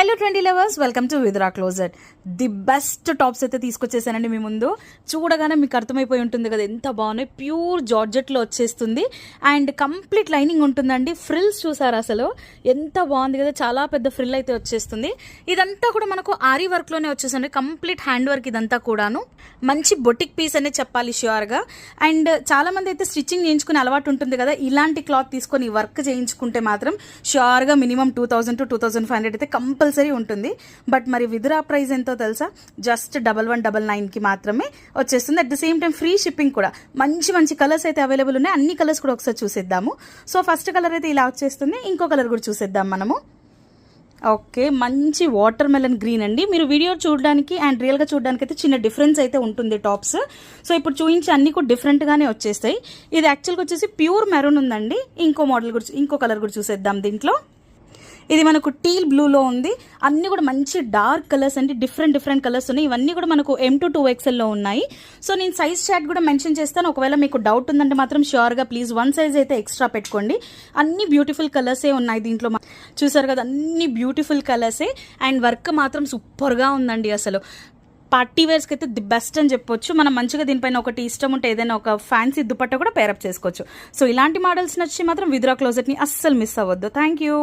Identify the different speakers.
Speaker 1: Hello trendy lovers, welcome to Vidra closet. The best tops అయితే తీసుకొచ్చేసానండి మీ ముందు. చూడగానే మీకు అర్థమైపోయి ఉంటుంది కదా ఎంత బాగున్నాయి. ప్యూర్ జార్జెట్లో వచ్చేస్తుంది అండ్ కంప్లీట్ లైనింగ్ ఉంటుందండి. ఫ్రిల్స్ చూసారు అసలు ఎంత బాగుంది కదా, చాలా పెద్ద ఫ్రిల్ అయితే వచ్చేస్తుంది. ఇదంతా కూడా మనకు ఆరీ వర్క్లోనే వచ్చేసింది, కంప్లీట్ హ్యాండ్ వర్క్ ఇదంతా కూడాను. మంచి బొటిక్ పీస్ అనే చెప్పాలి ష్యూర్గా. అండ్ చాలా మంది అయితే స్టిచ్చింగ్ చేయించుకునే అలవాటు ఉంటుంది కదా, ఇలాంటి క్లాత్ తీసుకొని వర్క్ చేయించుకుంటే మాత్రం ష్యూర్గా మినిమం 2000 to 2500 అయితే కంపల్సరీ ఉంటుంది. బట్ మరి విదురా ప్రైస్ ఎంతో తెలుసా? జస్ట్ 1199కి మాత్రమే వచ్చేస్తుంది. At the same time free shipping కూడా. మంచి మంచి కలర్స్ అయితే అవైలబుల్ ఉన్నాయి. అన్ని కలర్స్ కూడా ఒకసారి చూసేద్దాము. సో ఫస్ట్ కలర్ అయితే ఇలా వచ్చేస్తుంది. ఇంకో కలర్ కూడా చూసేద్దాం మనము. ఓకే, మంచి వాటర్ మెలన్ గ్రీన్ అండి. మీరు వీడియో చూడడానికి అండ్ రియల్గా చూడడానికి అయితే చిన్న డిఫరెన్స్ అయితే ఉంటుంది టాప్స్. సో ఇప్పుడు చూపించి అన్ని కూడా డిఫరెంట్గానే వచ్చేస్తాయి. ఇది యాక్చువల్గా వచ్చేసి ప్యూర్ మెరూన్ ఉందండి. ఇంకో మోడల్ కూడా, ఇంకో కలర్ కూడా చూసేద్దాం. దీంట్లో ఇది మనకు టీల్ బ్లూలో ఉంది. అన్నీ కూడా మంచి డార్క్ కలర్స్ అండి, డిఫరెంట్ కలర్స్ ఉన్నాయి. ఇవన్నీ కూడా మనకు M to 2XL లో ఉన్నాయి. సో నేను సైజ్ చార్ట్ కూడా మెన్షన్ చేస్తాను. ఒకవేళ మీకు డౌట్ ఉందంటే మాత్రం ష్యూర్గా ప్లీజ్ 1 సైజ్ అయితే ఎక్స్ట్రా పెట్టుకోండి. అన్ని బ్యూటిఫుల్ కలర్సే ఉన్నాయి దీంట్లో. చూసారు కదా, అన్ని బ్యూటిఫుల్ కలర్సే అండ్ వర్క్ మాత్రం సూపర్గా ఉందండి. అసలు పార్టీ వేర్స్కి అయితే ది బెస్ట్ అని చెప్పొచ్చు. మనం మంచిగా దీనిపైన ఒకటి ఇష్టం ఉంటే ఏదైనా ఒక ఫ్యాన్సీ దుపట్టా కూడా పేరప్ చేసుకోవచ్చు. సో ఇలాంటి మోడల్స్ నచ్చి మాత్రం విద్రా క్లోజెట్ని అస్సలు మిస్ అవ్వద్దు. Thank you.